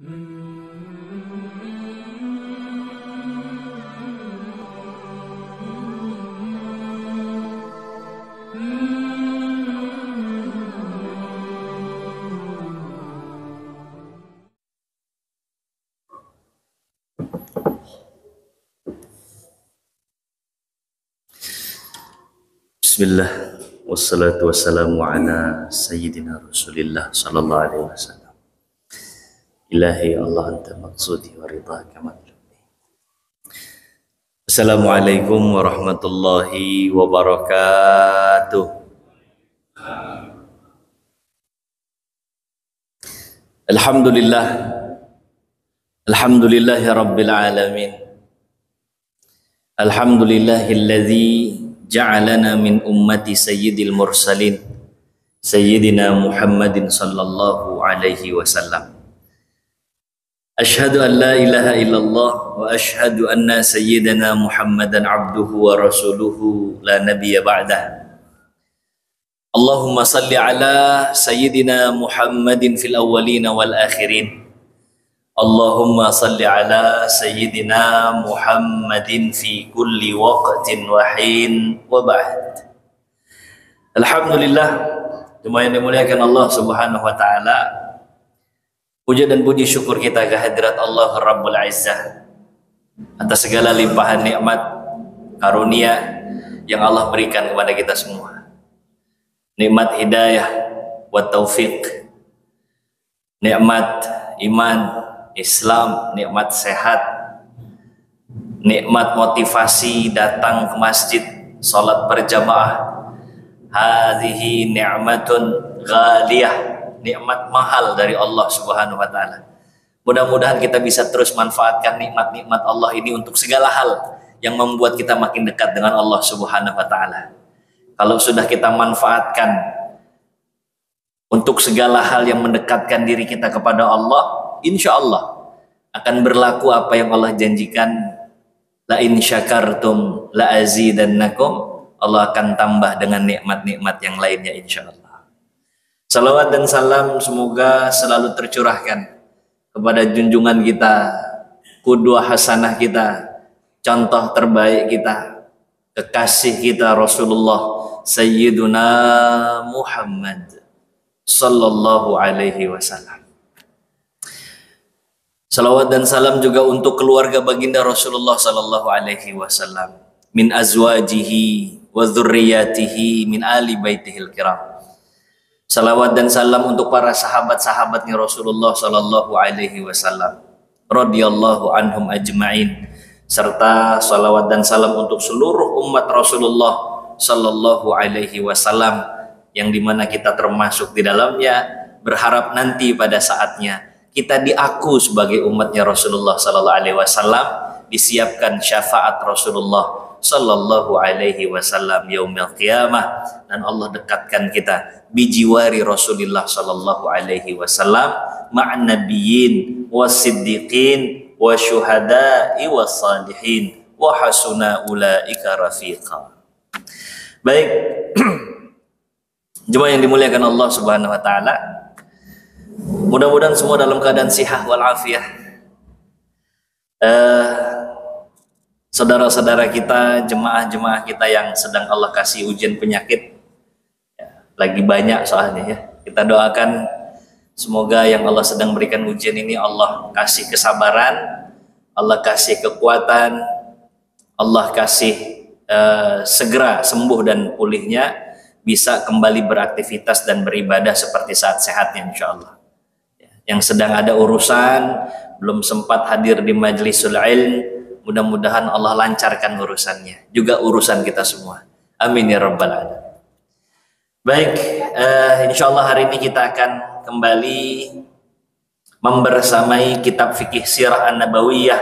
Bismillah, wassalatu wassalamu ala sayyidina rasulillah sallallahu alaihi wasallam. Ilahi Allah anta maqsudi wa ridhaka matlubi. Assalamualaikum warahmatullahi wabarakatuh. Alhamdulillah, alhamdulillahi rabbil alamin. Alhamdulillahilladzi ja'alana min ummati sayyidil mursalin sayyidina Muhammadin sallallahu alaihi wasallam. Ashhadu an la ilaha illallah wa ashhadu anna sayyidana Muhammadan abduhu wa rasuluhu la nabiyya ba'dah. Allahumma salli ala sayyidina Muhammadin fil awwalin wal akhirin. Allahumma salli ala sayyidina Muhammadin fi kulli waqtin wa hin wa ba'd. Alhamdulillah, jemaah yang dimuliakan Allah Subhanahu wa taala. Puja dan puji syukur kita kehadirat Allah Rabbul Izzah atas segala limpahan nikmat karunia yang Allah berikan kepada kita semua. Nikmat hidayah wa taufik, nikmat iman Islam, nikmat sehat, nikmat motivasi datang ke masjid, salat berjamaah. Hadhihi ni'matun ghaliyah, nikmat mahal dari Allah Subhanahu wa taala. Mudah-mudahan kita bisa terus manfaatkan nikmat-nikmat Allah ini untuk segala hal yang membuat kita makin dekat dengan Allah Subhanahu wa taala. Kalau sudah kita manfaatkan untuk segala hal yang mendekatkan diri kita kepada Allah, insya Allah akan berlaku apa yang Allah janjikan. La in syakartum la azidannakum. Allah akan tambah dengan nikmat-nikmat yang lainnya insya Allah. Salawat dan salam semoga selalu tercurahkan kepada junjungan kita, qudwah hasanah kita, contoh terbaik kita, kekasih kita Rasulullah Sayyiduna Muhammad sallallahu alaihi wasallam. Salawat dan salam juga untuk keluarga baginda Rasulullah sallallahu alaihi wasallam, min azwajihi wa dzurriyyatihi min ali baitihil kiram. Salawat dan salam untuk para sahabat-sahabatnya Rasulullah sallallahu alaihi wasallam radhiyallahu anhum ajma'in, serta salawat dan salam untuk seluruh umat Rasulullah sallallahu alaihi wasallam yang dimana kita termasuk di dalamnya. Berharap nanti pada saatnya kita diaku sebagai umatnya Rasulullah sallallahu alaihi wasallam, disiapkan syafaat Rasulullah sallallahu alaihi wasallam yaumil qiyamah, dan Allah dekatkan kita bijiwari Rasulullah sallallahu alaihi wasallam ma'an nabiyyin wasiddiqin wa syuhada'i wassalihin wa hasuna ulaika rafiqa. Baik, jemaah yang dimuliakan Allah Subhanahu wa taala, mudah-mudahan semua dalam keadaan sihat wal afiah. Saudara-saudara kita, jemaah-jemaah kita yang sedang Allah kasih ujian penyakit, ya, lagi banyak soalnya ya. Kita doakan semoga yang Allah sedang berikan ujian ini Allah kasih kesabaran, Allah kasih kekuatan, Allah kasih segera sembuh dan pulihnya, bisa kembali beraktivitas dan beribadah seperti saat sehatnya insya Allah. Yang sedang ada urusan, belum sempat hadir di majlisul ilm, mudah-mudahan Allah lancarkan urusannya, juga urusan kita semua. Amin ya rabbal alamin. Baik, insya Allah hari ini kita akan kembali membersamai kitab fikih sirah an-nabawiyah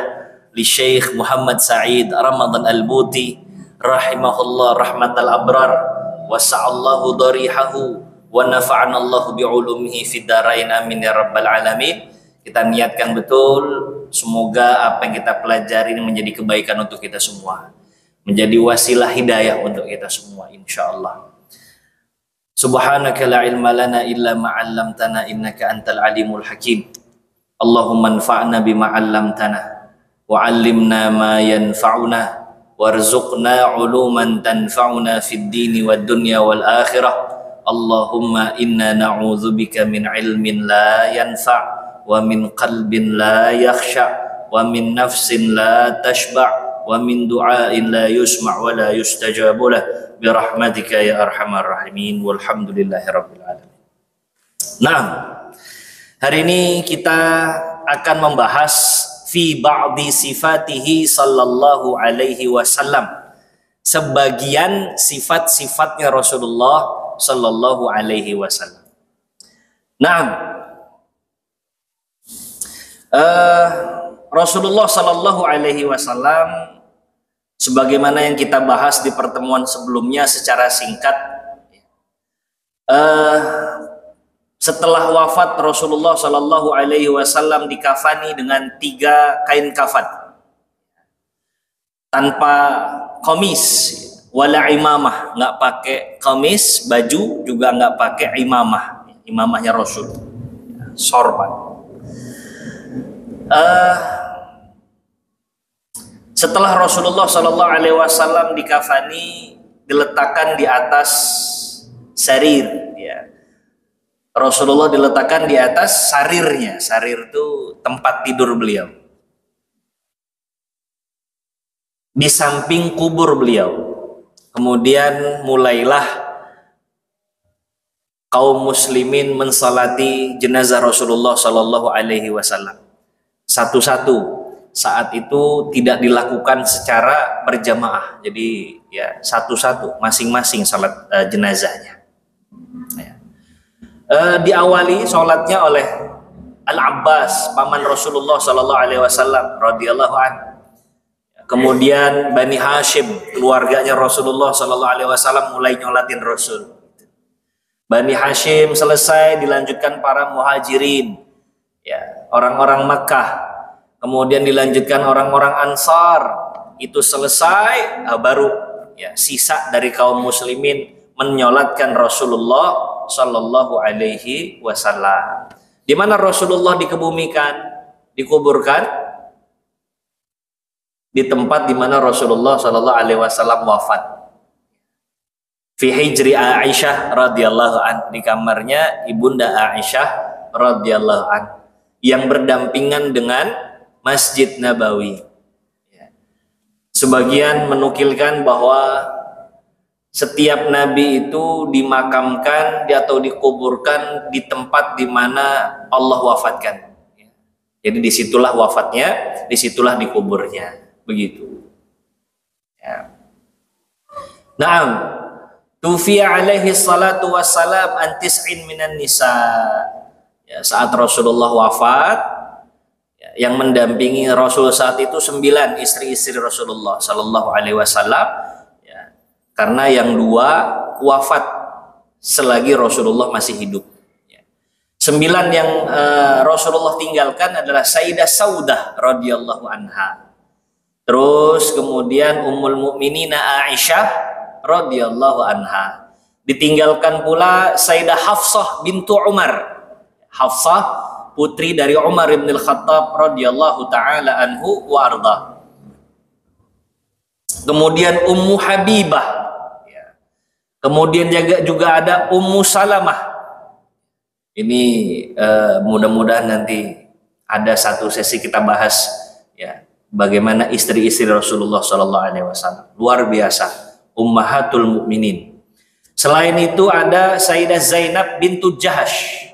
li Syekh Muhammad Sa'id Ramadan Al-Buti rahimahullah rahmatal abrar, wasa'allahu darihahu wa nafa'anallahu bi'ulumihi fid darain, amin ya rabbal alamin. Kita niatkan betul, semoga apa yang kita pelajari ini menjadi kebaikan untuk kita semua, menjadi wasilah hidayah untuk kita semua insyaallah. Subhanaka la ilma lana illa ma 'allamtana innaka antal alimul hakim. Allahumma anfa'na bima 'allamtana wa 'allimna ma yanfa'una warzuqna 'uluman tanfa'una fid dini wad dunya wal akhirah. Allahumma inna na'udzubika min 'ilmin la yanfa' wa min qalbin la yakhsha' wa min nafsin la tashba' wa min du'ain la yusma' wa la yustajabu lah bi rahmatika ya arhamar rahimin walhamdulillahi rabbil alamin. Nah, hari ini kita akan membahas fi ba'di sifatihi sallallahu alaihi wasallam, sebagian sifat-sifatnya Rasulullah sallallahu alaihi wasallam. Nah, Rasulullah sallallahu alaihi wasallam sebagaimana yang kita bahas di pertemuan sebelumnya secara singkat, setelah wafat Rasulullah Sallallahu Alaihi Wasallam dikafani dengan 3 kain kafan tanpa komis, wala imamah, nggak pakai komis, baju juga nggak pakai imamah, imamahnya Rasul, sorban. Setelah Rasulullah Sallallahu Alaihi Wasallam dikafani, diletakkan di atas sarir, ya. Rasulullah diletakkan di atas sarirnya. Sarir itu tempat tidur beliau. Di samping kubur beliau. Kemudian mulailah kaum muslimin mensalati jenazah Rasulullah Sallallahu Alaihi Wasallam. Satu-satu. Saat itu tidak dilakukan secara berjamaah. Jadi ya satu-satu, masing-masing salat jenazahnya. Ya. Diawali sholatnya oleh Al-Abbas, paman Rasulullah Sallallahu Alaihi Wasallam radhiyallahu anhu. Kemudian Bani Hashim, keluarganya Rasulullah Sallallahu Alaihi Wasallam mulai nyolatin Rasul. Bani Hashim selesai, dilanjutkan para muhajirin, ya, orang-orang Makkah. Kemudian dilanjutkan orang-orang Ansar. Itu selesai, baru ya sisa dari kaum muslimin menyolatkan Rasulullah Sallallahu Alaihi Wasallam. Di mana Rasulullah dikebumikan, dikuburkan? Di tempat di mana Rasulullah Sallallahu Alaihi Wasallam wafat. Fi hijri Aisyah radhiyallahu an, di kamarnya ibunda Aisyah radhiyallahu an, yang berdampingan dengan Masjid Nabawi. Sebagian menukilkan bahwa setiap nabi itu dimakamkan atau dikuburkan di tempat di mana Allah wafatkan. Jadi disitulah wafatnya, disitulah dikuburnya, begitu. Ya. Naam, tufiya alaihi salatu wassalam an tis'in minan nisa. Ya, saat Rasulullah wafat, ya, yang mendampingi Rasul saat itu 9 istri-istri Rasulullah Sallallahu Alaihi Wasallam. Karena yang 2 wafat selagi Rasulullah masih hidup. 9 yang Rasulullah tinggalkan adalah Sayyidah Saudah radhiyallahu anha. Terus kemudian Ummul Mukminin Aisyah radhiyallahu anha. Ditinggalkan pula Sayyidah Hafsah bintu Umar. Hafsah putri dari Umar bin Al-Khattab radhiyallahu taala anhu wa arda. Kemudian Ummu Habibah. Kemudian juga ada Ummu Salamah. Ini mudah-mudahan nanti ada satu sesi kita bahas, ya, bagaimana istri-istri Rasulullah Sallallahu Alaihi Wasallam. Luar biasa, ummahatul mukminin. Selain itu ada Sayyidah Zainab bintu Jahash.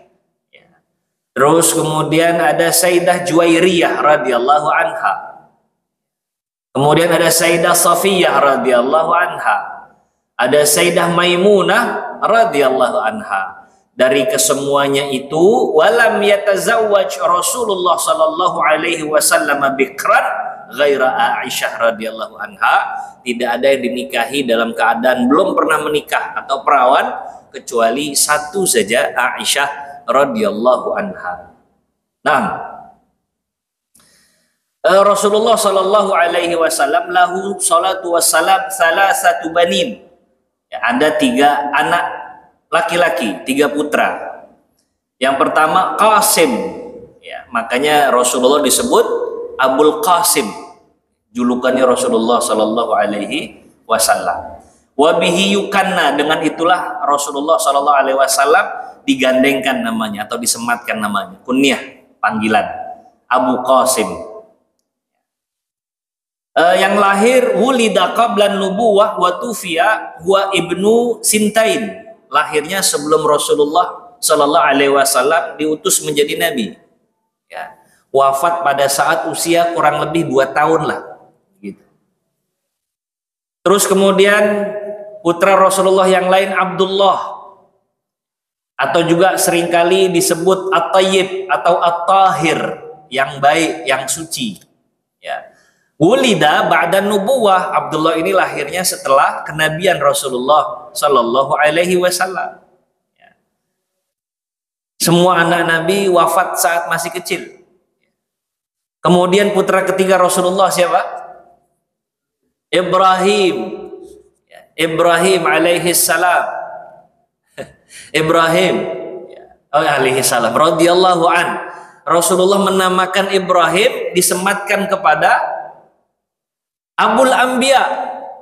Ya. Terus kemudian ada Sayyidah Juwairiyah radhiyallahu anha. Kemudian ada Sayyidah Safiyah radhiyallahu anha. Ada Sayyidah Maimunah radhiyallahu anha. Dari kesemuanya itu, walam yatazawwaj Rasulullah sallallahu alaihi wasallam bikran ghaira Aisyah radhiyallahu anha. Tidak ada yang dinikahi dalam keadaan belum pernah menikah atau perawan kecuali satu saja, Aisyah radhiyallahu anha. Nah, Rasulullah sallallahu alaihi wasallam lahu salatu wassalam salasatu banin. Ya, ada 3 anak laki-laki, 3 putra. Yang pertama Qasim, Ya, makanya Rasulullah disebut Abul Qasim, julukannya Rasulullah Sallallahu Alaihi Wasallam. Wabihi yukanna, dengan itulah Rasulullah Sallallahu Alaihi Wasallam digandengkan namanya atau disematkan namanya, kunyah, panggilan Abu Qasim. Yang lahir wulida qablan nubuwah wa tufiya huwa ibnu sintain, lahirnya sebelum Rasulullah Sallallahu Alaihi Wasallam diutus menjadi nabi. Ya, wafat pada saat usia kurang lebih 2 tahun lah gitu. Terus kemudian putra Rasulullah yang lain Abdullah, atau juga seringkali disebut At-Tayyib atau At-Tahir, yang baik, yang suci. Ya. Wulida ba'dan nubuwah, Abdullah ini lahirnya setelah kenabian Rasulullah Sallallahu Alaihi Wasallam. Ya. Semua anak Nabi wafat saat masih kecil. Kemudian putra ketiga Rasulullah siapa? Ibrahim. Ibrahim alaihi salam. Ibrahim alaihi salam radhiyallahu an. Rasulullah menamakan Ibrahim, disematkan kepada Abul Anbiya,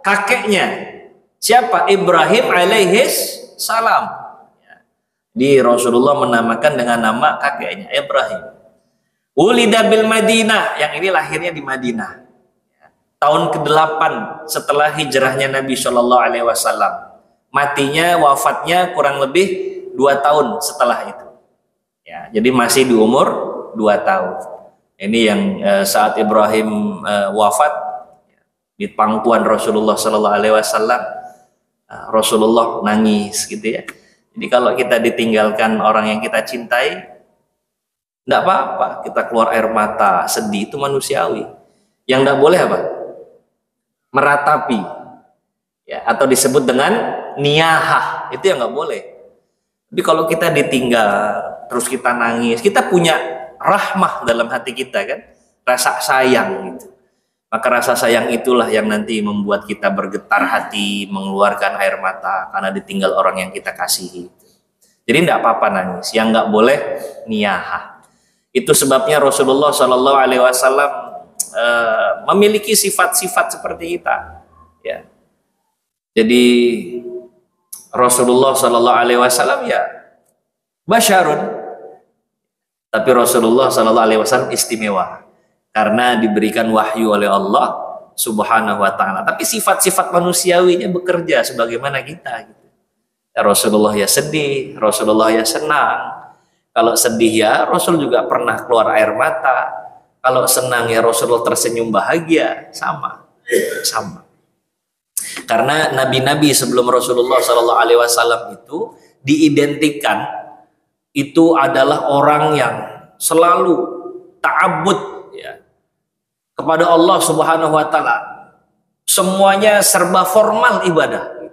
kakeknya. Siapa? Ibrahim alaihi salam. Di Rasulullah menamakan dengan nama kakeknya Ibrahim. Ulida bil Madinah, yang ini lahirnya di Madinah. Tahun ke-8 setelah hijrahnya Nabi Shallallahu Alaihi Wasallam. Matinya, wafatnya kurang lebih 2 tahun setelah itu. Ya, jadi masih di umur 2 tahun. Ini yang saat Ibrahim wafat di pangkuan Rasulullah Shallallahu Alaihi Wasallam, Rasulullah nangis gitu ya. Jadi kalau kita ditinggalkan orang yang kita cintai, tidak apa-apa, kita keluar air mata, sedih, itu manusiawi. Yang tidak boleh apa? Meratapi, ya, atau disebut dengan niyahah, itu yang nggak boleh. Tapi kalau kita ditinggal terus kita nangis, kita punya rahmah dalam hati kita kan, rasa sayang gitu. Maka rasa sayang itulah yang nanti membuat kita bergetar hati, mengeluarkan air mata karena ditinggal orang yang kita kasihi. Jadi tidak apa-apa nangis, yang nggak boleh niyahah. Itu sebabnya Rasulullah Shallallahu Alaihi Wasallam memiliki sifat-sifat seperti kita, ya. Jadi Rasulullah Shallallahu Alaihi Wasallam ya basyarun, tapi Rasulullah Shallallahu Alaihi Wasallam istimewa karena diberikan wahyu oleh Allah Subhanahu Wa Taala. Tapi sifat-sifat manusiawinya bekerja sebagaimana kita. Gitu. Ya, Rasulullah ya sedih, Rasulullah ya senang. Kalau sedih ya Rasul juga pernah keluar air mata. Kalau senang ya Rasulullah tersenyum bahagia, sama. Karena nabi-nabi sebelum Rasulullah Shallallahu Alaihi Wasallam itu diidentikan itu adalah orang yang selalu ta'abbud ya, kepada Allah Subhanahu Wa Taala. Semuanya serba formal ibadah.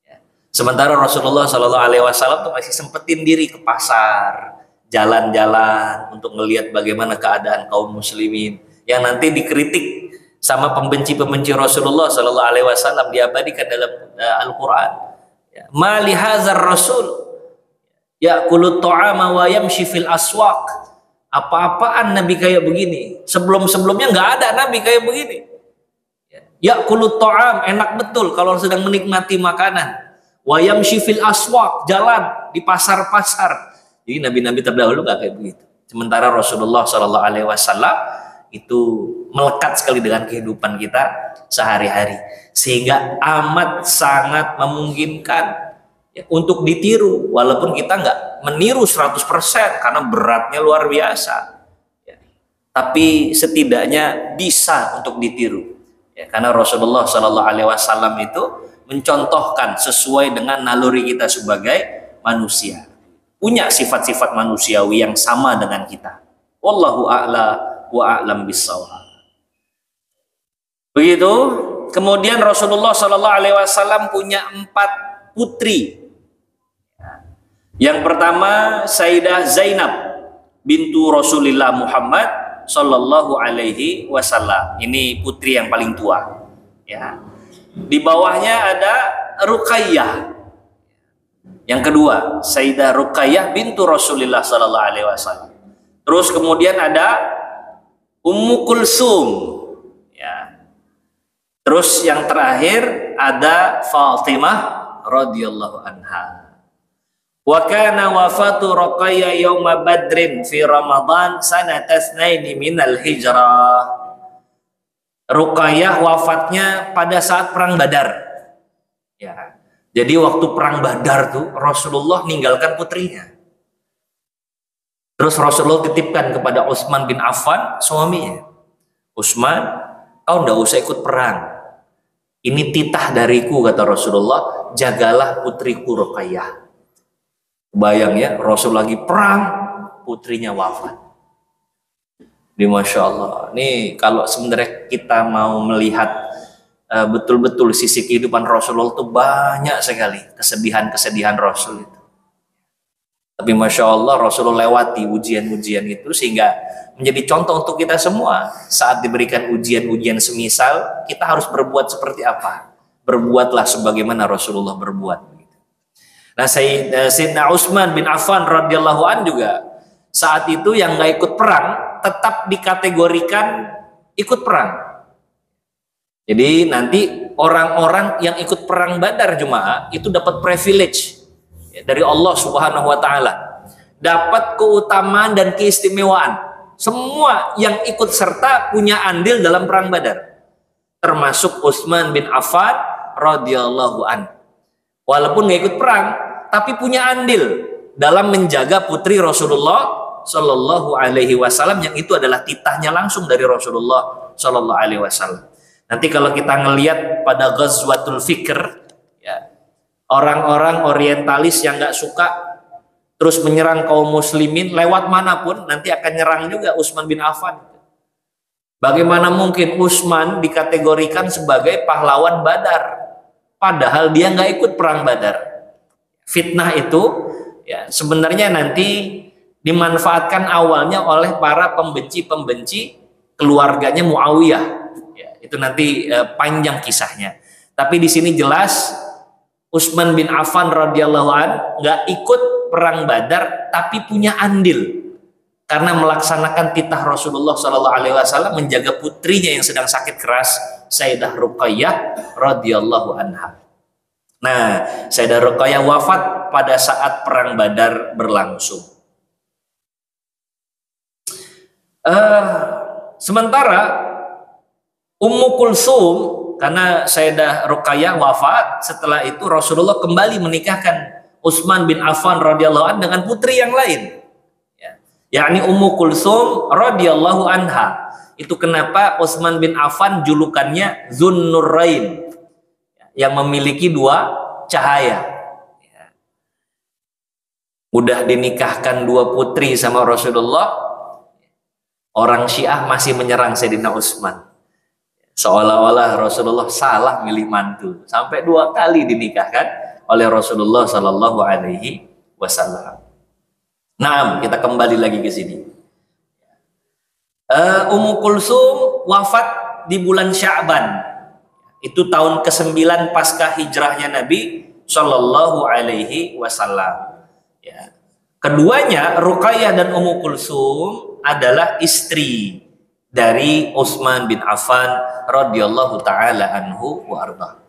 Ya. Sementara Rasulullah Shallallahu Alaihi Wasallam tuh masih sempetin diri ke pasar, jalan-jalan untuk melihat bagaimana keadaan kaum muslimin yang nanti dikritik sama pembenci-pembenci Rasulullah Sallallahu Alaihi Wasallam, diabadikan dalam Al-Quran. Ma li hadzal rasul ya'kulu ta'ama wa yamshi fil aswaq. Apa-apaan Nabi kayak begini? Sebelum-sebelumnya nggak ada Nabi kayak begini. Ya'kulu ta'am, enak betul kalau sedang menikmati makanan. Wa yamshi fil aswaq, jalan di pasar-pasar. Jadi nabi-nabi terdahulu nggak kayak begitu. Sementara Rasulullah Shallallahu Alaihi Wasallam itu melekat sekali dengan kehidupan kita sehari-hari, sehingga amat sangat memungkinkan ya, untuk ditiru, walaupun kita nggak meniru 100% karena beratnya luar biasa. Ya. Tapi setidaknya bisa untuk ditiru, ya, karena Rasulullah Shallallahu Alaihi Wasallam itu mencontohkan sesuai dengan naluri kita sebagai manusia. Punya sifat-sifat manusiawi yang sama dengan kita. Wallahu a'la wa a'lam bissawab. Begitu. Kemudian Rasulullah Shallallahu Alaihi Wasallam punya 4 putri. Yang pertama Sayyidah Zainab bintu Rasulullah Muhammad Shallallahu Alaihi Wasallam. Ini putri yang paling tua. Ya. Di bawahnya ada Ruqayyah. Yang kedua, Sayyidah Ruqayyah bintu Rasulullah Sallallahu Alaihi Wasallam. Terus kemudian ada Ummu Kulsum, ya. Terus yang terakhir ada Fatimah radhiyallahu anha. Wa kana wafatu Ruqayyah yauma Badrin fi Ramadan sanata tsnaini minal hijrah. Ruqayyah wafatnya pada saat perang Badar. Ya. Jadi waktu perang Badar tuh Rasulullah ninggalkan putrinya. Terus Rasulullah titipkan kepada Utsman bin Affan, suaminya. Utsman, kau enggak usah ikut perang. Ini titah dariku, kata Rasulullah, jagalah putriku Ruqayyah. Bayang ya, Rasul lagi perang, putrinya wafat. Di Masya Allah. Nih kalau sebenarnya kita mau melihat betul-betul sisi kehidupan Rasulullah itu banyak sekali kesedihan-kesedihan Rasul itu. Tapi Masya Allah Rasulullah lewati ujian-ujian itu sehingga menjadi contoh untuk kita semua. Saat diberikan ujian-ujian semisal, kita harus berbuat seperti apa? Berbuatlah sebagaimana Rasulullah berbuat. Nah, Sayyidina Utsman bin Affan radhiyallahu an juga saat itu yang nggak ikut perang tetap dikategorikan ikut perang. Jadi nanti orang-orang yang ikut perang Badar Jumaah itu dapat privilege dari Allah Subhanahu wa taala. Dapat keutamaan dan keistimewaan. Semua yang ikut serta punya andil dalam perang Badar. Termasuk Utsman bin Affan radhiyallahu an. Walaupun nggak ikut perang, tapi punya andil dalam menjaga putri Rasulullah Shallallahu Alaihi Wasallam yang itu adalah titahnya langsung dari Rasulullah Shallallahu Alaihi Wasallam. Nanti kalau kita ngelihat pada Ghazwatul Fikr, ya, orang-orang orientalis yang nggak suka terus menyerang kaum muslimin lewat manapun nanti akan nyerang juga Utsman bin Affan. Bagaimana mungkin Utsman dikategorikan sebagai pahlawan Badar? Padahal dia nggak ikut perang Badar. Fitnah itu ya sebenarnya nanti dimanfaatkan awalnya oleh para pembenci-pembenci keluarganya Muawiyah. Ya, itu nanti panjang kisahnya. Tapi di sini jelas Utsman bin Affan radhiyallahu an nggak ikut perang Badar tapi punya andil karena melaksanakan titah Rasulullah Shallallahu Alaihi Wasallam menjaga putrinya yang sedang sakit keras, Sayyidah Ruqayyah radhiyallahu anha. Nah, Sayyidah Ruqayyah wafat pada saat perang Badar berlangsung. Sementara Ummu Kulsum, karena Sayyidah Ruqayyah wafat, setelah itu Rasulullah kembali menikahkan Utsman bin Affan radhiyallahu anhu dengan putri yang lain. Yakni Ummu Kulsum radhiyallahu anha. Itu kenapa Utsman bin Affan julukannya Zunnurain, yang memiliki dua cahaya. Udah dinikahkan dua putri sama Rasulullah, orang Syiah masih menyerang Sayyidina Utsman. Seolah-olah Rasulullah salah milih mantu. Sampai 2 kali dinikahkan oleh Rasulullah Sallallahu Alaihi Wasallam. Nah, kita kembali lagi ke sini. Ummu Kulsum wafat di bulan Sya'ban. Itu tahun ke-9 pasca hijrahnya Nabi Shallallahu Alaihi Wasallam. Ya. Keduanya, Ruqayyah dan Ummu Kulsum, adalah istri dari Utsman bin Affan radhiyallahu taala anhu wa arda.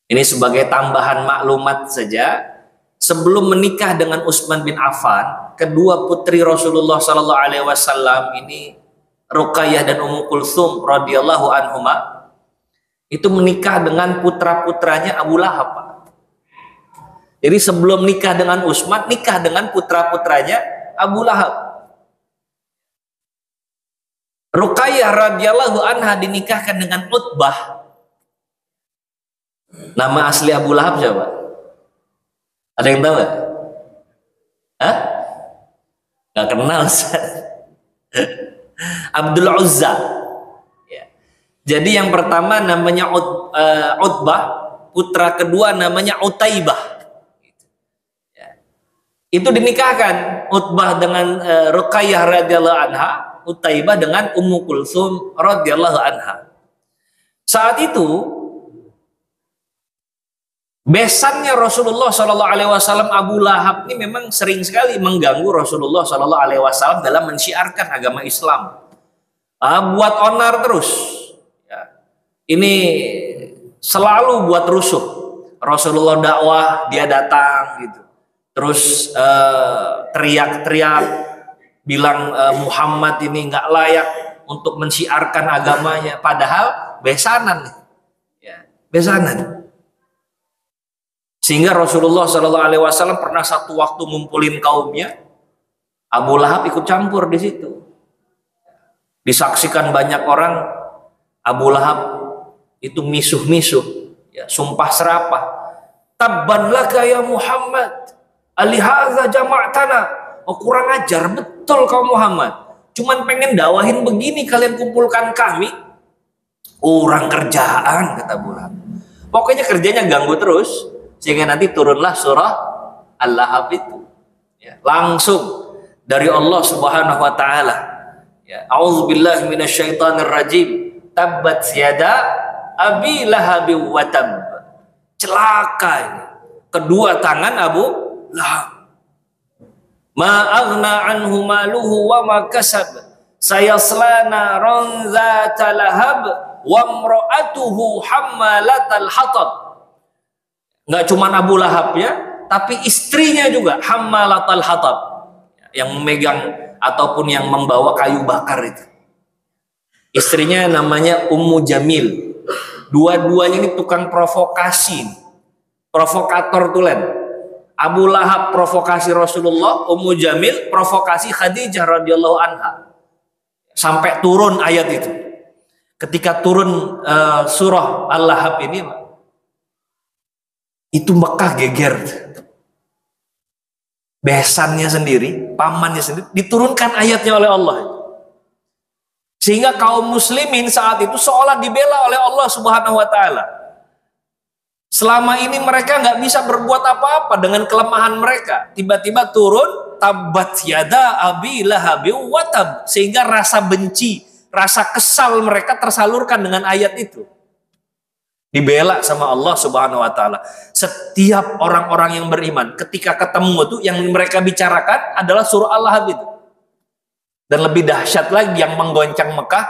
Ini sebagai tambahan maklumat saja. Sebelum menikah dengan Utsman bin Affan, kedua putri Rasulullah Sallallahu Alaihi Wasallam ini, Ruqayyah dan Ummu Kulsum radhiyallahu anhuma, itu menikah dengan putra-putranya Abu Lahab. Jadi sebelum nikah dengan Utsman, nikah dengan putra-putranya Abu Lahab. Ruqayyah radhiyallahu anha dinikahkan dengan Utbah. Nama asli Abu Lahab siapa? Ada yang tahu nggak? Hah? Nggak kenal. Abdul Uzza. Ya. Jadi yang pertama namanya Utbah, putra kedua namanya Utaibah. Ya. Itu dinikahkan Utbah dengan Ruqayyah radhiyallahu anha, Utaibah dengan Ummu Kulsum radhiyallahu anha. Saat itu Besannya Rasulullah Shallallahu Alaihi Wasallam Abu Lahab ini memang sering sekali mengganggu Rasulullah Shallallahu Alaihi Wasallam dalam mensyiarkan agama Islam. Buat onar terus. Ya. Ini selalu buat rusuh. Rasulullah dakwah, dia datang gitu. Terus teriak-teriak, bilang Muhammad ini nggak layak untuk mensyiarkan agamanya. Padahal besanan, ya, besanan. Sehingga Rasulullah Shallallahu Alaihi Wasallam pernah satu waktu ngumpulin kaumnya, Abu Lahab ikut campur di situ. Disaksikan banyak orang, Abu Lahab itu misuh-misuh, ya, sumpah serapah. Tabban laka ya Muhammad, alihaza jama'tana. Oh, kurang ajar betul kau Muhammad. Cuman pengen dakwahin begini kalian kumpulkan kami. Orang kerjaan, kata Abu Lahab. Pokoknya kerjanya ganggu terus. Sehingga nanti turunlah surah Al-Lahab itu, ya, langsung dari Allah Subhanahu wa taala. Ya, a'udzubillahi minasyaitonir rajim. Tabbat yada abi lahab wa tab. Celaka ini. Kedua tangan Abu Lahab. Ma aghna anhu maluhu wa ma kasab. Sayasla naran dzata lahab wa imra'atuhu hammalatal hatab. Nggak cuma Abu Lahab ya, tapi istrinya juga hammalatal hatab, yang memegang ataupun yang membawa kayu bakar itu. Istrinya namanya Ummu Jamil. Dua-duanya ini tukang provokasi, provokator tulen. Abu Lahab provokasi Rasulullah, Ummu Jamil provokasi Khadijah radhiyallahu anha. Sampai turun ayat itu. Ketika turun surah Al-Lahab ini, itu Mekah geger. Besannya sendiri, pamannya sendiri, diturunkan ayatnya oleh Allah. Sehingga kaum muslimin saat itu seolah dibela oleh Allah Subhanahu wa taala. Selama ini mereka nggak bisa berbuat apa-apa dengan kelemahan mereka. Tiba-tiba turun tabbat yada abi lahabi wa tab, sehingga rasa benci, rasa kesal mereka tersalurkan dengan ayat itu. Dibela sama Allah Subhanahu wa taala. Setiap orang-orang yang beriman ketika ketemu itu yang mereka bicarakan adalah surah Al-Lahab itu. Dan lebih dahsyat lagi yang menggoncang Mekah,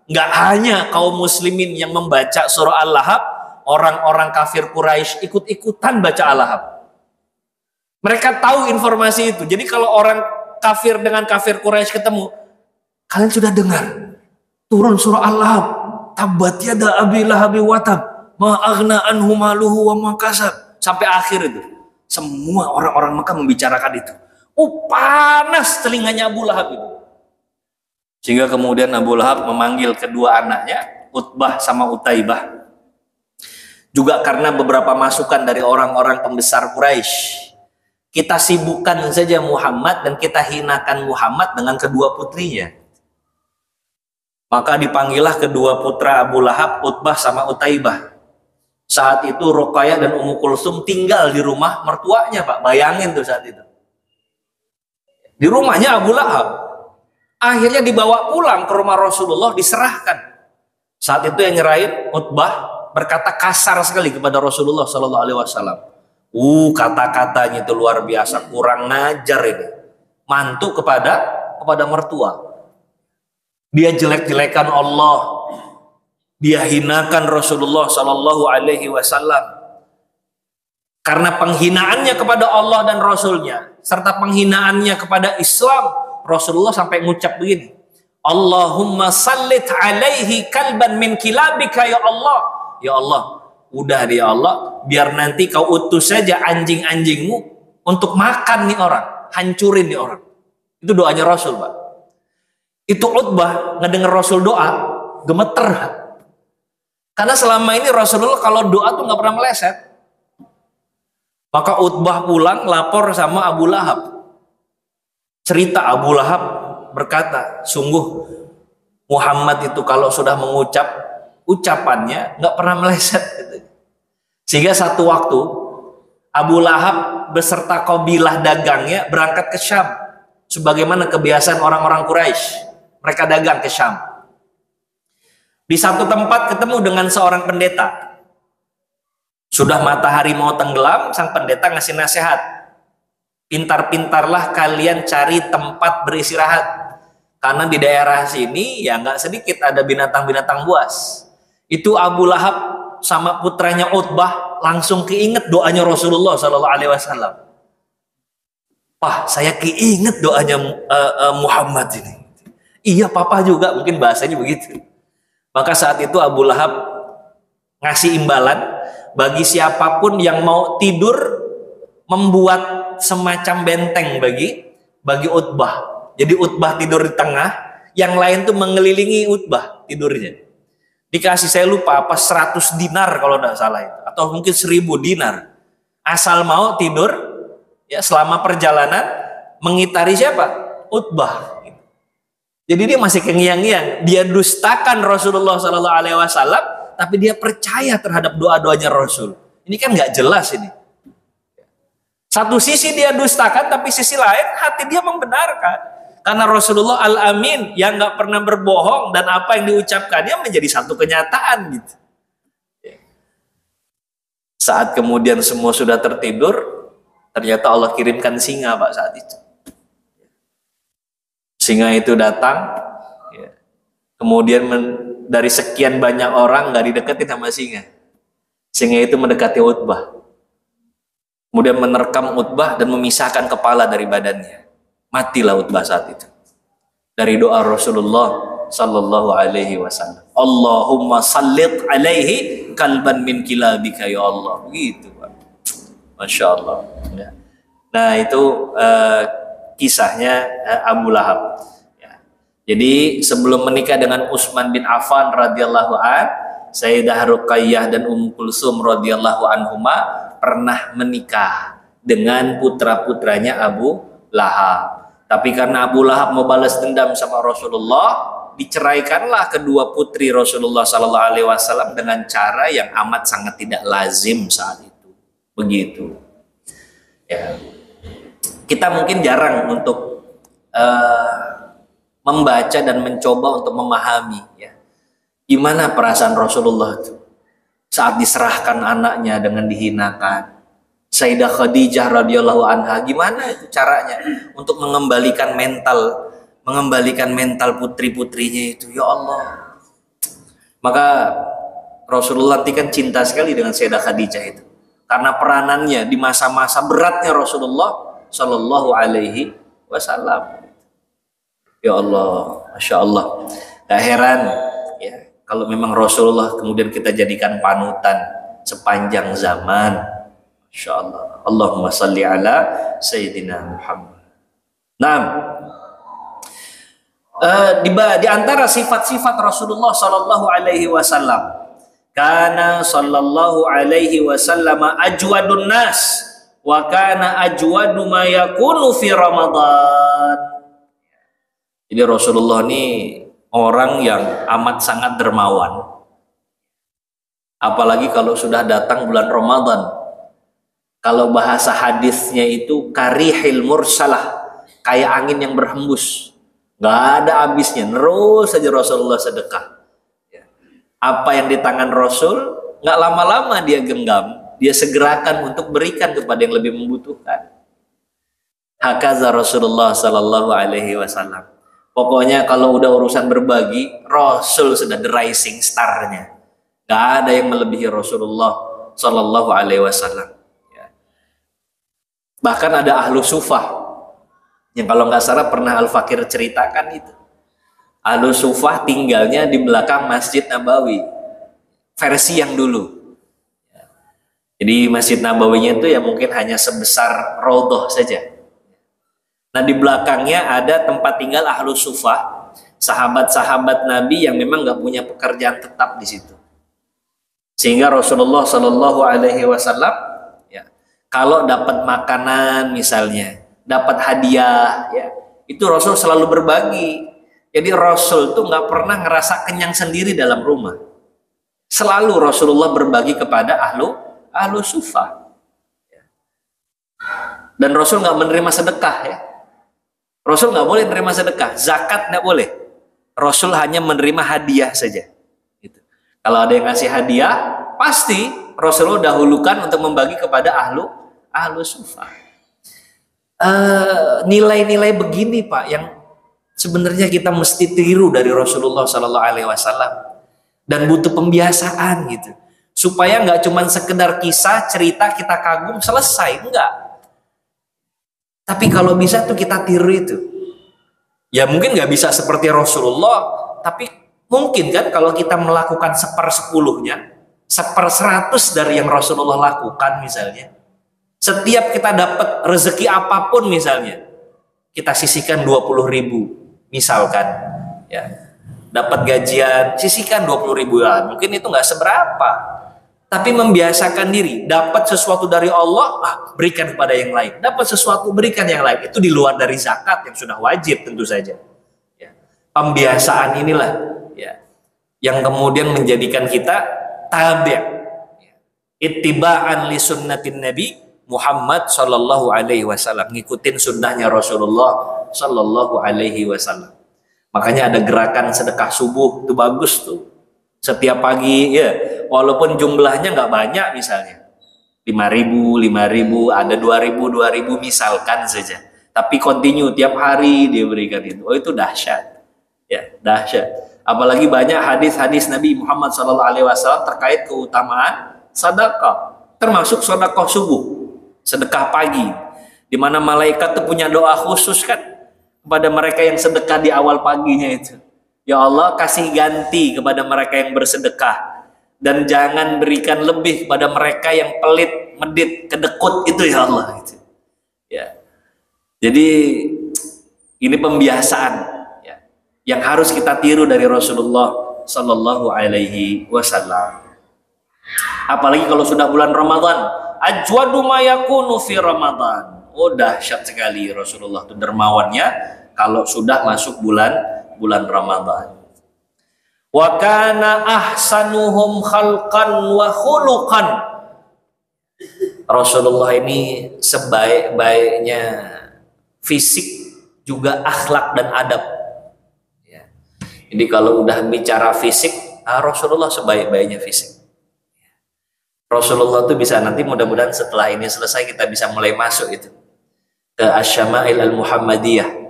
nggak hanya kaum muslimin yang membaca surah Al-Lahab, orang-orang kafir Quraisy ikut-ikutan baca Al-Lahab. Mereka tahu informasi itu. Jadi kalau orang kafir dengan kafir Quraisy ketemu, kalian sudah dengar turun surah Al-Lahab, tabbat yada abi lahabi wa tab. Ma aghna anhu maluhu wa ma kasab, sampai akhir itu. Semua orang-orang Mekah membicarakan itu. Panas telinganya Abu Lahab itu. Sehingga kemudian Abu Lahab memanggil kedua anaknya, Utbah sama Utaibah. Juga karena beberapa masukan dari orang-orang pembesar Quraisy. Kita sibukkan saja Muhammad dan kita hinakan Muhammad dengan kedua putrinya. Maka dipanggillah kedua putra Abu Lahab, Utbah sama Utaibah. Saat itu Ruqayyah dan Ummu Kulsum tinggal di rumah mertuanya, Pak. Bayangin tuh saat itu. Di rumahnya Abu Lahab. Akhirnya dibawa pulang ke rumah Rasulullah, diserahkan. Saat itu yang nyerahin Utbah berkata kasar sekali kepada Rasulullah Sallallahu Alaihi Wasallam. Kata-katanya itu luar biasa, kurang ngajar ini. Mantu kepada mertua. Dia jelek-jelekan Allah. Dia hinakan Rasulullah Sallallahu Alaihi Wasallam. Karena penghinaannya kepada Allah dan Rasulnya, serta penghinaannya kepada Islam, Rasulullah sampai ngucap begini, Allahumma sallit alaihi kalban min kilabika ya Allah. Ya Allah, udah ya Allah, biar nanti kau utus saja anjing-anjingmu untuk makan nih orang, hancurin nih orang. Itu doanya Rasul, Pak. Itu Utbah ngedenger Rasul doa, gemeter. Karena selama ini Rasulullah kalau doa tuh nggak pernah meleset. Maka Utbah pulang lapor sama Abu Lahab. Cerita Abu Lahab berkata, sungguh Muhammad itu kalau sudah mengucap ucapannya nggak pernah meleset. Sehingga satu waktu Abu Lahab beserta kabilah dagangnya berangkat ke Syam. Sebagaimana kebiasaan orang-orang Quraisy, mereka dagang ke Syam. Di satu tempat ketemu dengan seorang pendeta. Sudah matahari mau tenggelam, sang pendeta ngasih nasihat, pintar-pintarlah kalian cari tempat beristirahat, karena di daerah sini ya nggak sedikit ada binatang-binatang buas. Itu Abu Lahab sama putranya Utbah langsung keinget doanya Rasulullah Sallallahu Alaihi Wasallam. Wah, saya keinget doanya Muhammad ini. Iya, papa juga, mungkin bahasanya begitu. Maka saat itu Abu Lahab ngasih imbalan, bagi siapapun yang mau tidur, membuat semacam benteng bagi Utbah. Jadi Utbah tidur di tengah, yang lain tuh mengelilingi Utbah tidurnya. Dikasih, saya lupa apa, 100 dinar kalau tidak salah itu, atau mungkin 1000 dinar. Asal mau tidur ya selama perjalanan mengitari siapa? Utbah. Jadi dia masih kengiang-ngiang, dia dustakan Rasulullah Sallallahu Alaihi Wasallam, tapi dia percaya terhadap doa-doanya Rasul. Ini kan nggak jelas ini. Satu sisi dia dustakan, tapi sisi lain hati dia membenarkan. Karena Rasulullah Al-Amin yang nggak pernah berbohong, dan apa yang diucapkannya menjadi satu kenyataan gitu. Saat kemudian semua sudah tertidur, ternyata Allah kirimkan singa Pak saat itu. Singa itu datang, ya. Kemudian dari sekian banyak orang nggak dideketin sama singa. Singa itu mendekati Utbah, kemudian menerkam Utbah dan memisahkan kepala dari badannya. Matilah Utbah saat itu. Dari doa Rasulullah Sallallahu Alaihi Wasallam, Allahumma sallit alaihi kalban min kilabika ya Allah. Begitu Pak. Masya Allah. Nah itu kisahnya Abu Lahab. Ya. Jadi sebelum menikah dengan Utsman bin Affan radhiyallahu an, Sayyidah Ruqayyah dan Kulsum radhiyallahu anhuma pernah menikah dengan putra-putranya Abu Lahab. Tapi karena Abu Lahab mau balas dendam sama Rasulullah, diceraikanlah kedua putri Rasulullah Sallallahu Alaihi Wasallam dengan cara yang amat sangat tidak lazim saat itu. Begitu. Ya. Kita mungkin jarang untuk membaca dan mencoba untuk memahami ya, gimana perasaan Rasulullah itu saat diserahkan anaknya dengan dihinakan. Sayyidah Khadijah radhiyallahu anha, gimana itu caranya untuk mengembalikan mental putri-putrinya itu, ya Allah. Maka Rasulullah kan cinta sekali dengan Sayyidah Khadijah itu, karena peranannya di masa-masa beratnya Rasulullah Sallallahu Alaihi Wasallam. Ya Allah, Masya Allah. Gak heran ya kalau memang Rasulullah kemudian kita jadikan panutan sepanjang zaman. Masya Allah. Allahumma salli ala Sayyidina Muhammad. Nah, di antara sifat-sifat Rasulullah Sallallahu Alaihi Wasallam, kana Sallallahu Alaihi Wasallam ajwadun nas, wa kana ajwadu ma yakunu fi Ramadan. Jadi Rasulullah ini orang yang amat sangat dermawan. Apalagi kalau sudah datang bulan Ramadan. Kalau bahasa hadisnya itu karihil mursalah, kayak angin yang berhembus. Gak ada habisnya, terus saja Rasulullah sedekah. Apa yang di tangan Rasul, gak lama-lama dia genggam, dia segerakan untuk berikan kepada yang lebih membutuhkan. Hakaza Rasulullah Sallallahu Alaihi Wasallam. Pokoknya kalau udah urusan berbagi, Rasul sudah the rising star-nya. Gak ada yang melebihi Rasulullah Sallallahu Alaihi Wasallam. Bahkan ada ahlu sufah yang kalau nggak salah pernah Al-Fakir ceritakan itu. Ahlu sufah tinggalnya di belakang Masjid Nabawi, versi yang dulu. Jadi Masjid Nabawinya itu ya mungkin hanya sebesar raudhah saja. Nah di belakangnya ada tempat tinggal ahlu sufah, sahabat-sahabat Nabi yang memang nggak punya pekerjaan tetap di situ. Sehingga Rasulullah Shallallahu Alaihi Wasallam kalau dapat makanan misalnya, dapat hadiah, ya itu Rasul selalu berbagi. Jadi Rasul tuh nggak pernah ngerasa kenyang sendiri dalam rumah. Selalu Rasulullah berbagi kepada ahlu sufah. Dan Rasul nggak menerima sedekah ya. Rasul nggak boleh menerima sedekah, zakat nggak boleh. Rasul hanya menerima hadiah saja. Gitu. Kalau ada yang ngasih hadiah, pasti Rasulullah dahulukan untuk membagi kepada ahlu sufa. Nilai-nilai begini Pak yang sebenarnya kita mesti tiru dari Rasulullah Sallallahu Alaihi Wasallam dan butuh pembiasaan gitu supaya nggak cuma sekedar kisah cerita kita kagum selesai, enggak. Tapi kalau bisa tuh kita tiru itu. Ya mungkin nggak bisa seperti Rasulullah, tapi mungkin kan kalau kita melakukan 1/10-nya, 1/100 dari yang Rasulullah lakukan misalnya. Setiap kita dapat rezeki apapun misalnya, kita sisihkan 20.000 misalkan, ya dapat gajian, sisihkan 20.000 ya, mungkin itu nggak seberapa. Tapi membiasakan diri, dapat sesuatu dari Allah, berikan kepada yang lain. Dapat sesuatu, berikan yang lain. Itu di luar dari zakat yang sudah wajib tentu saja. Ya. Pembiasaan inilah ya, yang kemudian menjadikan kita tabi', ya. Ittiba'an li sunnatin Nabi Muhammad Sallallahu Alaihi Wasallam, ngikutin sunnahnya Rasulullah Sallallahu Alaihi Wasallam. Makanya ada gerakan sedekah subuh, itu bagus tuh. Setiap pagi ya, walaupun jumlahnya nggak banyak misalnya 5.000 ada 2.000 misalkan saja, tapi continue tiap hari dia berikan itu. Oh itu dahsyat ya, dahsyat. Apalagi banyak hadis-hadis Nabi Muhammad SAW terkait keutamaan sedekah, termasuk sedekah subuh, sedekah pagi, di mana malaikat itu punya doa khusus kan kepada mereka yang sedekah di awal paginya itu. Ya Allah, kasih ganti kepada mereka yang bersedekah dan jangan berikan lebih kepada mereka yang pelit, medit, kedekut itu ya Allah itu. Ya. Jadi ini pembiasaan ya, yang harus kita tiru dari Rasulullah Sallallahu Alaihi Wasallam. Apalagi kalau sudah bulan Ramadan, ajwadu ma yakunu fi Ramadan. Oh dahsyat sekali Rasulullah itu dermawannya kalau sudah masuk bulan Ramadan. Wa kana ahsanuhum khalqan wa khuluqan. Rasulullah ini sebaik-baiknya fisik juga akhlak dan adab. Ya. Jadi kalau udah bicara fisik, Rasulullah sebaik-baiknya fisik. Rasulullah itu bisa nanti mudah-mudahan setelah ini selesai kita bisa mulai masuk itu ke Asy-Syama'il Al-Muhammadiyah.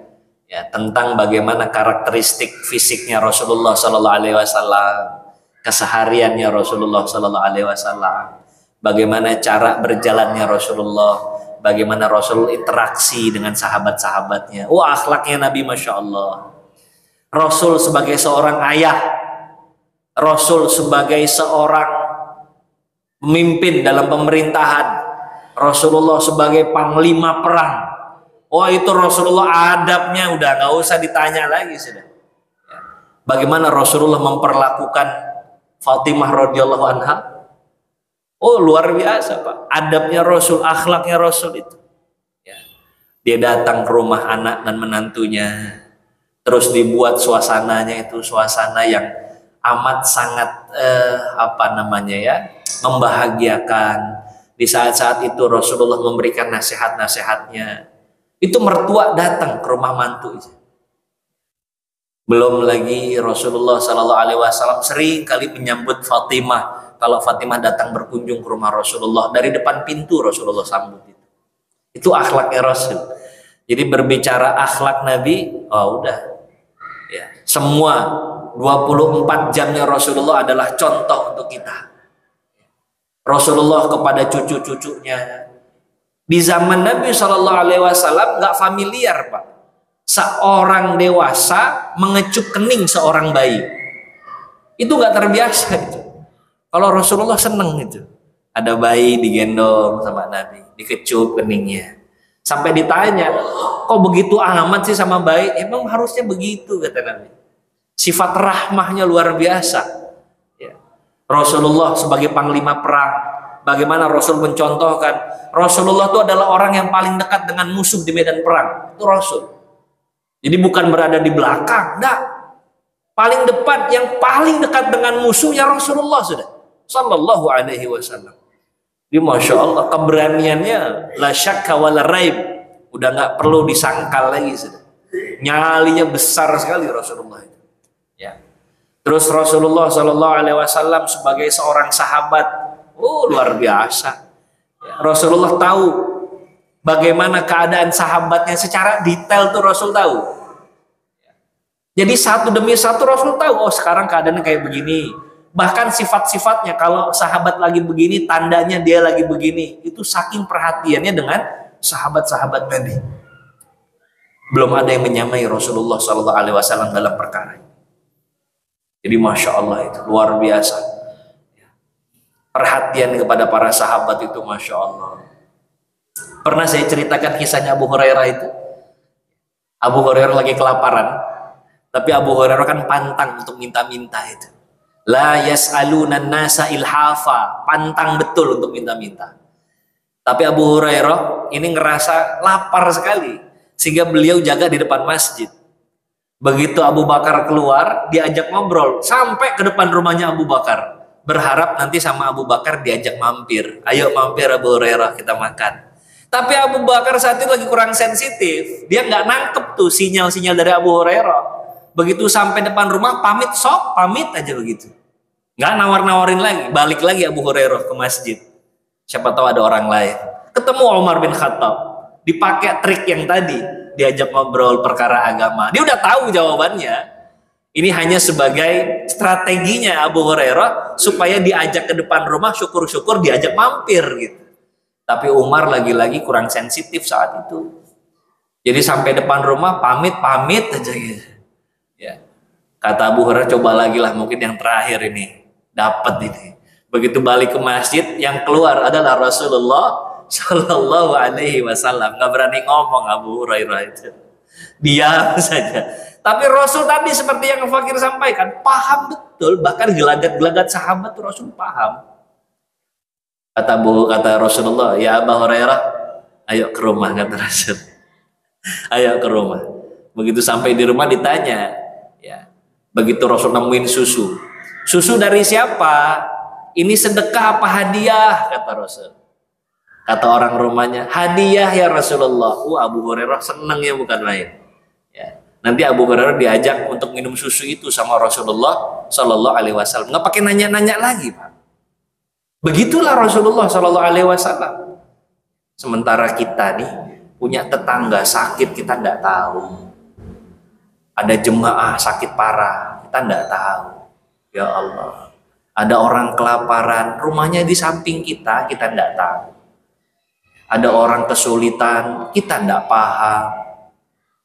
Ya, tentang bagaimana karakteristik fisiknya Rasulullah Sallallahu Alaihi Wasallam, kesehariannya Rasulullah Sallallahu Alaihi Wasallam, bagaimana cara berjalannya Rasulullah, bagaimana Rasul interaksi dengan sahabat-sahabatnya. Akhlaknya Nabi Masya Allah. Rasul sebagai seorang ayah, Rasul sebagai seorang pemimpin dalam pemerintahan, Rasulullah sebagai panglima perang. Itu Rasulullah adabnya udah nggak usah ditanya lagi sudah. Ya. Bagaimana Rasulullah memperlakukan Fatimah radhiyallahu anha? Luar biasa Pak. Adabnya Rasul, akhlaknya Rasul itu. Ya. Dia datang ke rumah anak dan menantunya, terus dibuat suasananya itu suasana yang amat sangat membahagiakan. Di saat-saat itu Rasulullah memberikan nasihat-nasihatnya. Itu mertua datang ke rumah mantu. Belum lagi Rasulullah Sallallahu Alaihi Wasallam sering kali menyambut Fatimah. Kalau Fatimah datang berkunjung ke rumah Rasulullah, dari depan pintu Rasulullah sambut itu. Itu akhlaknya Rasul. Jadi berbicara akhlak Nabi, udah. Ya, semua 24 jamnya Rasulullah adalah contoh untuk kita. Rasulullah kepada cucu-cucunya. Di zaman Nabi Shallallahu Alaihi Wasallam nggak familiar Pak, seorang dewasa mengecup kening seorang bayi, itu nggak terbiasa gitu. Kalau Rasulullah seneng gitu, ada bayi digendong sama Nabi, dikecup keningnya, sampai ditanya, kok begitu amat sih sama bayi? Emang harusnya begitu kata Nabi. Sifat rahmahnya luar biasa. Ya. Rasulullah sebagai panglima perang, bagaimana Rasul mencontohkan. Rasulullah itu adalah orang yang paling dekat dengan musuh di medan perang. Itu Rasul. Jadi bukan berada di belakang, enggak. Paling depan, yang paling dekat dengan musuhnya Rasulullah sudah. Sallallahu Alaihi Wasallam. Jadi Masya Allah keberaniannya la syakka wa la raib. Udah nggak perlu disangkal lagi sudah. Nyalinya besar sekali Rasulullah itu. Ya. Terus Rasulullah Sallallahu Alaihi Wasallam sebagai seorang sahabat, Oh, luar biasa. Ya, Rasulullah tahu bagaimana keadaan sahabatnya secara detail tuh Rasul tahu. Jadi satu demi satu Rasul tahu, oh sekarang keadaannya kayak begini. Bahkan sifat-sifatnya, kalau sahabat lagi begini, tandanya dia lagi begini. Itu saking perhatiannya dengan sahabat-sahabat Nabi. Belum ada yang menyamai Rasulullah SAW dalam perkara ini. Jadi Masya Allah, itu luar biasa. Perhatian kepada para sahabat itu Masya Allah. Pernah saya ceritakan kisahnya Abu Hurairah itu. Abu Hurairah lagi kelaparan, tapi Abu Hurairah kan pantang untuk minta-minta itu. La yas'alunan nasa ilhafa, pantang betul untuk minta-minta. Tapi Abu Hurairah ini ngerasa lapar sekali, sehingga beliau jaga di depan masjid. Begitu Abu Bakar keluar, diajak ngobrol sampai ke depan rumahnya Abu Bakar, berharap nanti sama Abu Bakar diajak mampir. Ayo mampir Abu Hurairah, kita makan. Tapi Abu Bakar saat itu lagi kurang sensitif, dia nggak nangkep tuh sinyal-sinyal dari Abu Hurairah. Begitu sampai depan rumah, pamit sok, pamit aja begitu. Nggak nawar-nawarin lagi, balik lagi Abu Hurairah ke masjid. Siapa tahu ada orang lain. Ketemu Umar bin Khattab, dipakai trik yang tadi, diajak ngobrol perkara agama. Dia udah tahu jawabannya. Ini hanya sebagai strateginya Abu Hurairah supaya diajak ke depan rumah, syukur-syukur diajak mampir gitu. Tapi Umar lagi-lagi kurang sensitif saat itu. Jadi sampai depan rumah, pamit-pamit aja gitu. Ya. Kata Abu Hurairah, coba lagi lah, mungkin yang terakhir ini dapat ini. Begitu balik ke masjid, yang keluar adalah Rasulullah Shallallahu Alaihi Wasallam. Nggak berani ngomong Abu Hurairah itu, diam saja. Tapi Rasul tadi seperti yang Fakir sampaikan, paham betul, bahkan gelagat-gelagat sahabat tuh Rasul paham. Kata Rasulullah, ya Abu Hurairah, ayo ke rumah, kata Rasul. Ayo ke rumah. Begitu sampai di rumah ditanya, ya. Begitu Rasul nemuin susu. Susu dari siapa? Ini sedekah apa hadiah? Kata Rasul. Kata orang rumahnya, hadiah ya Rasulullah. Abu Hurairah senang ya, bukan main. Ya. Nanti Abu Hurairah diajak untuk minum susu itu sama Rasulullah Shallallahu Alaihi Wasallam. Nggak pakai nanya-nanya lagi, Pak. Begitulah Rasulullah Shallallahu Alaihi Wasallam. Sementara kita nih punya tetangga sakit, kita nggak tahu. Ada jemaah sakit parah, kita nggak tahu. Ya Allah. Ada orang kelaparan, rumahnya di samping kita nggak tahu. Ada orang kesulitan, kita nggak paham.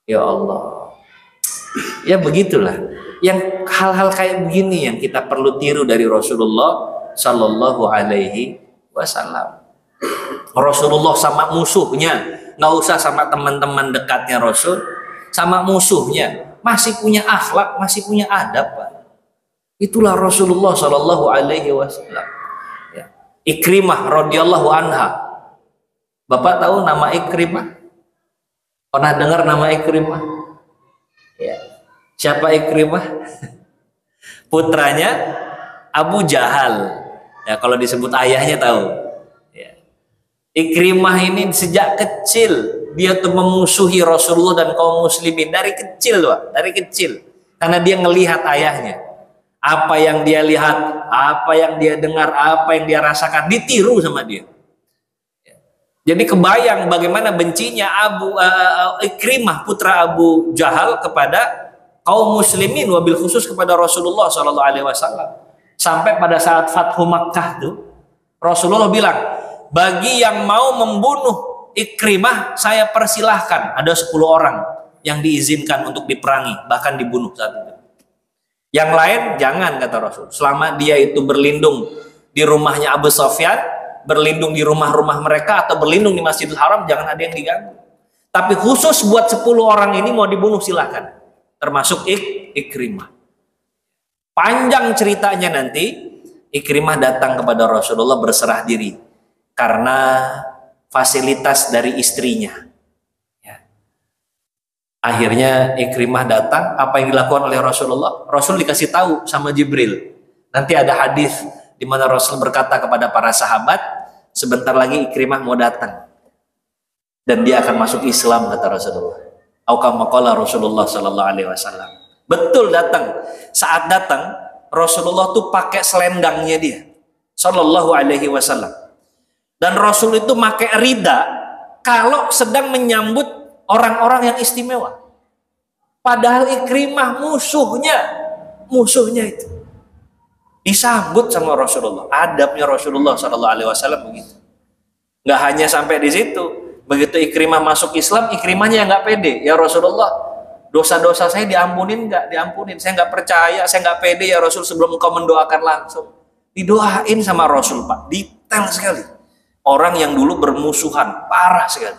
Ya Allah. Ya begitulah. Yang hal-hal kayak begini yang kita perlu tiru dari Rasulullah Sallallahu Alaihi Wasallam. Rasulullah sama musuhnya, nggak usah sama teman-teman dekatnya Rasul, sama musuhnya masih punya akhlak, masih punya adab, Pak. Itulah Rasulullah Sallallahu Alaihi Wasallam. Ya. Ikrimah radhiyallahu anha. Bapak tahu nama Ikrimah? Pernah dengar nama Ikrimah? Ya. Siapa Ikrimah? Putranya Abu Jahal. Ya, kalau disebut ayahnya tahu. Ya. Ikrimah ini sejak kecil dia tuh memusuhi Rasulullah dan kaum muslimin dari kecil, Pak, dari kecil. Karena dia ngelihat ayahnya. Apa yang dia lihat, apa yang dia dengar, apa yang dia rasakan ditiru sama dia. Ya. Jadi kebayang bagaimana bencinya Ikrimah putra Abu Jahal kepada kaum muslimin, wabil khusus kepada Rasulullah Shallallahu Alaihi Wasallam. Sampai pada saat Fathu Makkah tuh Rasulullah bilang, bagi yang mau membunuh Ikrimah saya persilahkan. Ada 10 orang yang diizinkan untuk diperangi, bahkan dibunuh saat itu. Yang lain jangan, kata Rasul. Selama dia itu berlindung di rumahnya Abu Sufyan, berlindung di rumah-rumah mereka, atau berlindung di Masjidil Haram, jangan ada yang diganggu. Tapi khusus buat 10 orang ini mau dibunuh silahkan, termasuk Ikrimah. Panjang ceritanya nanti, Ikrimah datang kepada Rasulullah berserah diri karena fasilitas dari istrinya. Ya. Akhirnya Ikrimah datang, apa yang dilakukan oleh Rasulullah? Rasul dikasih tahu sama Jibril. Nanti ada hadis di mana Rasul berkata kepada para sahabat, sebentar lagi Ikrimah mau datang dan dia akan masuk Islam, kata Rasulullah. Atau kama qala Rasulullah Sallallahu Alaihi Wasallam. Betul datang. Saat datang Rasulullah tuh pakai selendangnya dia. Sallallahu Alaihi Wasallam. Dan Rasul itu pakai rida kalau sedang menyambut orang-orang yang istimewa. Padahal Ikrimah musuhnya itu disambut sama Rasulullah. Adabnya Rasulullah Sallallahu Alaihi Wasallam begitu. Nggak hanya sampai di situ. Begitu Ikrimah masuk Islam, Ikrimahnya nggak pede. Ya Rasulullah, dosa-dosa saya diampunin nggak? Diampunin. Saya nggak percaya, saya nggak pede ya Rasul, sebelum engkau mendoakan langsung. Didoain sama Rasul, Pak. Detail sekali. Orang yang dulu bermusuhan, parah sekali.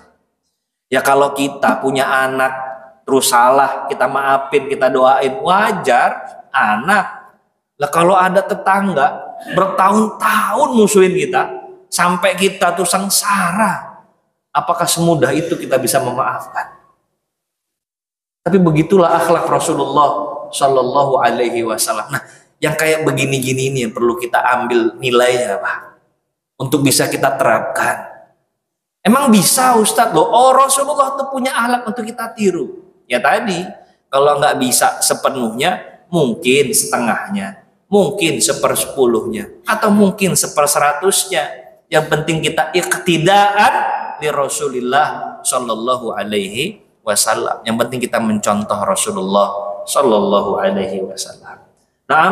Ya kalau kita punya anak terus salah, kita maafin, kita doain, wajar. Anak. Lah kalau ada tetangga bertahun-tahun musuhin kita, sampai kita tuh sengsara, apakah semudah itu kita bisa memaafkan? Tapi begitulah akhlak Rasulullah Shallallahu Alaihi Wasallam. Nah, yang kayak begini-gini ini yang perlu kita ambil nilainya, Pak, untuk bisa kita terapkan. Emang bisa, Ustadz, loh? Oh, Rasulullah tuh punya akhlak untuk kita tiru. Ya tadi, kalau nggak bisa sepenuhnya, mungkin setengahnya, mungkin 1/10-nya, atau mungkin 1/100-nya. Yang penting kita iktidaan li Rasulillah Shallallahu Alaihi Wasallam. Yang penting kita mencontoh Rasulullah Shallallahu Alaihi Wasallam. Nah,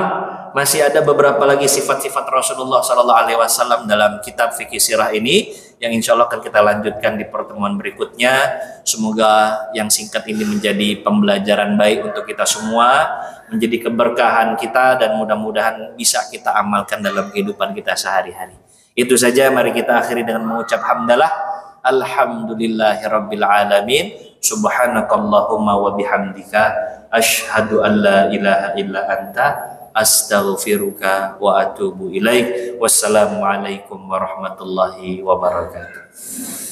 masih ada beberapa lagi sifat-sifat Rasulullah Shallallahu Alaihi Wasallam dalam kitab fikih sirah ini yang insya Allah akan kita lanjutkan di pertemuan berikutnya. Semoga yang singkat ini menjadi pembelajaran baik untuk kita semua, menjadi keberkahan kita, dan mudah-mudahan bisa kita amalkan dalam kehidupan kita sehari-hari. Itu saja, mari kita akhiri dengan mengucap hamdalah. Alhamdulillahirabbil alamin. Subhanakallahumma wa bihamdika asyhadu an la ilaha illa anta astaghfiruka wa atubu ilaik. Wassalamualaikum warahmatullahi wabarakatuh.